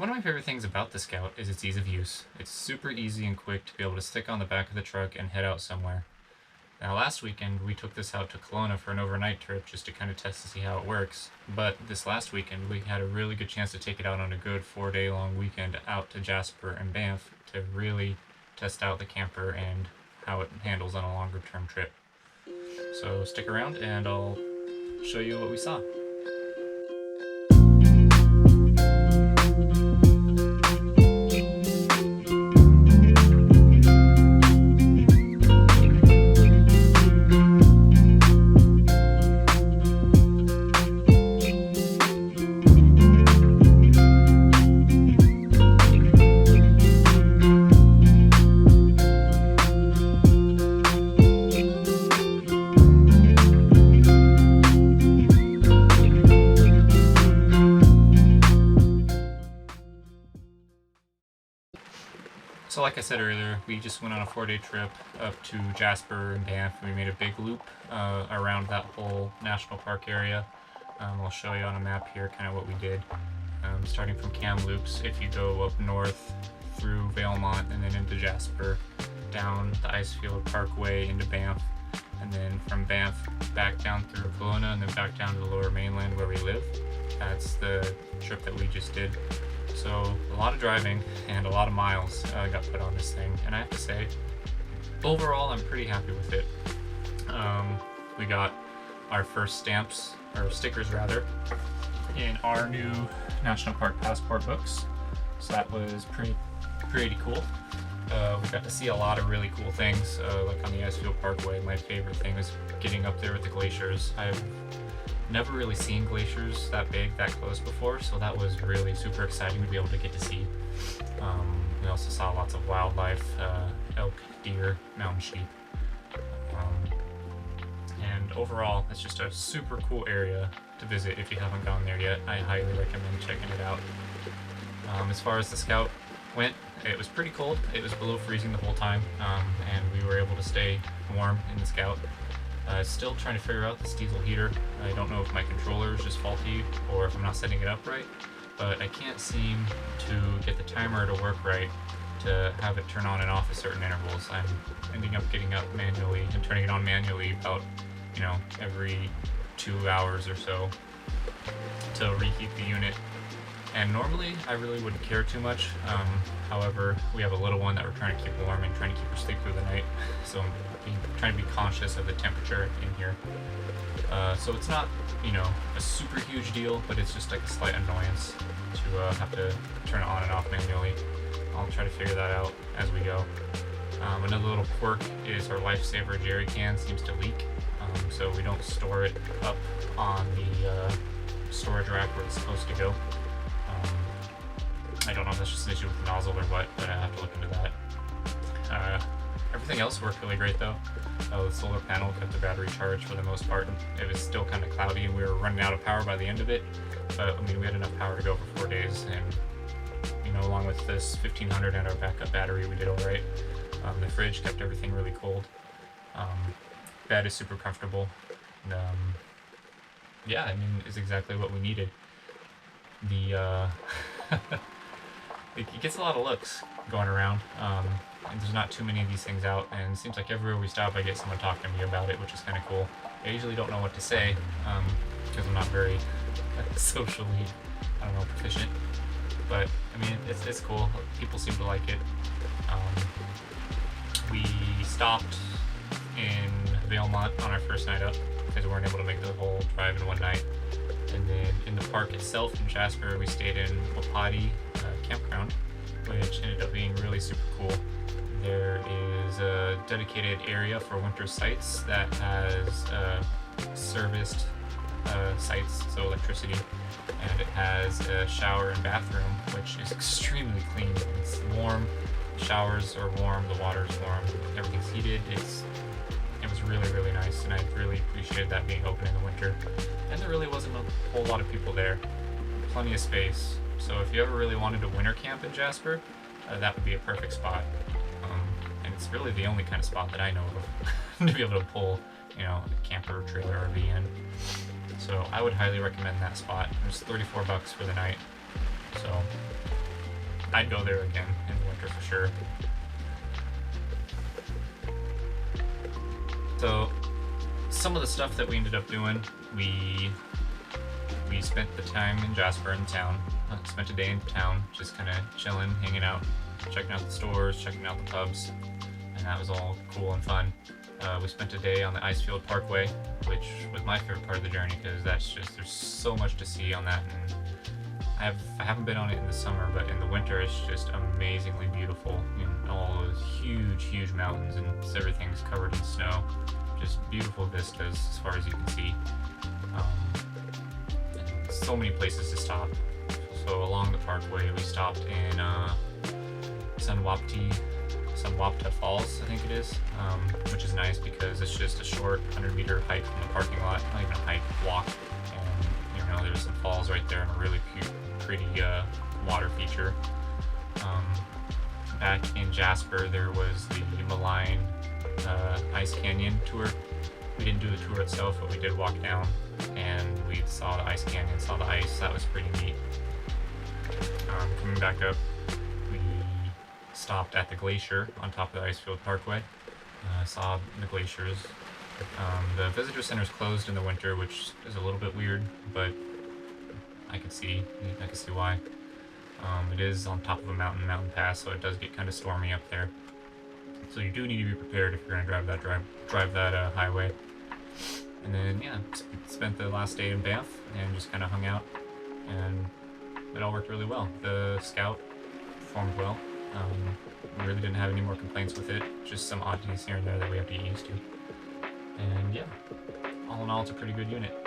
One of my favorite things about the Scout is its ease of use. It's super easy and quick to be able to stick on the back of the truck and head out somewhere. Now last weekend we took this out to Kelowna for an overnight trip just to kind of test to see how it works, but this last weekend we had a really good chance to take it out on a good 4-day long weekend out to Jasper and Banff to really test out the camper and how it handles on a longer term trip. So stick around and I'll show you what we saw. So like I said earlier, we just went on a 4-day trip up to Jasper and Banff. We made a big loop around that whole national park area. I'll show you on a map here kind of what we did. Starting from Kamloops, if you go up north through Valemont and then into Jasper, down the Icefield Parkway into Banff, and then from Banff back down through Kelowna and then back down to the lower mainland where we live. That's the trip that we just did. So a lot of driving and a lot of miles got put on this thing, and I have to say, overall I'm pretty happy with it. We got our first stamps, or stickers rather, in our new National Park Passport books, so that was pretty cool. We got to see a lot of really cool things, like on the Icefield Parkway. My favorite thing is getting up there with the glaciers. I've never really seen glaciers that big, that close before, so that was really super exciting to be able to get to see. We also saw lots of wildlife, elk, deer, mountain sheep. And overall, it's just a super cool area to visit if you haven't gone there yet. I highly recommend checking it out. As far as the Scout went, it was pretty cold. It was below freezing the whole time, and we were able to stay warm in the Scout. Still trying to figure out this diesel heater. I don't know if my controller is just faulty or if I'm not setting it up right, but I can't seem to get the timer to work right to have it turn on and off at certain intervals. I'm ending up getting up manually and turning it on manually about, every 2 hours or so to reheat the unit. And normally I really wouldn't care too much. However, we have a little one that we're trying to keep warm and trying to keep her asleep through the night. So I'm trying to be conscious of the temperature in here. So it's not, a super huge deal, but it's just like a slight annoyance to have to turn it on and off manually. I'll try to figure that out as we go. Another little quirk is our Lifesaver jerry can seems to leak, so we don't store it up on the storage rack where it's supposed to go. I don't know if that's just an issue with the nozzle or what, but I have to look into that. Everything else worked really great though. The solar panel kept the battery charged for the most part. It was still kind of cloudy and we were running out of power by the end of it, but we had enough power to go for 4 days, and along with this 1500 and our backup battery, we did all right. The fridge kept everything really cold. Bed is super comfortable. And, yeah, it's exactly what we needed. It gets a lot of looks going around. And there's not too many of these things out, and it seems like everywhere we stop I get someone talking to me about it, which is kind of cool. I usually don't know what to say, because I'm not very socially, proficient, but it's cool. People seem to like it. We stopped in Valemont on our first night up because we weren't able to make the whole drive in one night, and then in the park itself in Jasper we stayed in Wapati campground, which ended up being really super cool. There is a dedicated area for winter sites that has serviced sites, so electricity, and it has a shower and bathroom, which is extremely clean. It's warm, the showers are warm, the water's warm, everything's heated. It was really, really nice, and I really appreciated that being open in the winter. And there really wasn't a whole lot of people there. Plenty of space. So if you ever really wanted to winter camp in Jasper, that would be a perfect spot. And it's really the only kind of spot that I know of to be able to pull, a camper, trailer, RV in. So I would highly recommend that spot. It was $34 for the night. So I'd go there again in the winter for sure. So some of the stuff that we ended up doing, we spent the time in Jasper in town. Spent a day in town, just kind of chilling, hanging out, checking out the stores, checking out the pubs, and that was all cool and fun. We spent a day on the Icefield Parkway, which was my favorite part of the journey because there's so much to see on that. And I haven't been on it in the summer, but in the winter it's just amazingly beautiful. All those huge mountains, and everything's covered in snow. Just beautiful vistas as far as you can see. And so many places to stop. So along the parkway, we stopped in Sunwapta Falls, I think it is, which is nice because it's just a short 100-meter hike from the parking lot, not even a hike, walk, and there's some falls right there and a really pretty water feature. Back in Jasper, there was the Malign Ice Canyon tour. We didn't do the tour itself, but we did walk down and we saw the ice canyon, saw the ice. That was pretty neat. Coming back up, we stopped at the glacier on top of the Icefield Parkway. Saw the glaciers. The visitor center is closed in the winter, which is a little bit weird, but I can see why. It is on top of a mountain pass, so it does get kind of stormy up there. So you do need to be prepared if you're going to drive that highway. And then spent the last day in Banff and just kind of hung out, and it all worked really well. The Scout performed well. We really didn't have any more complaints with it, just some oddities here and there that we have to get used to. And all in all, it's a pretty good unit.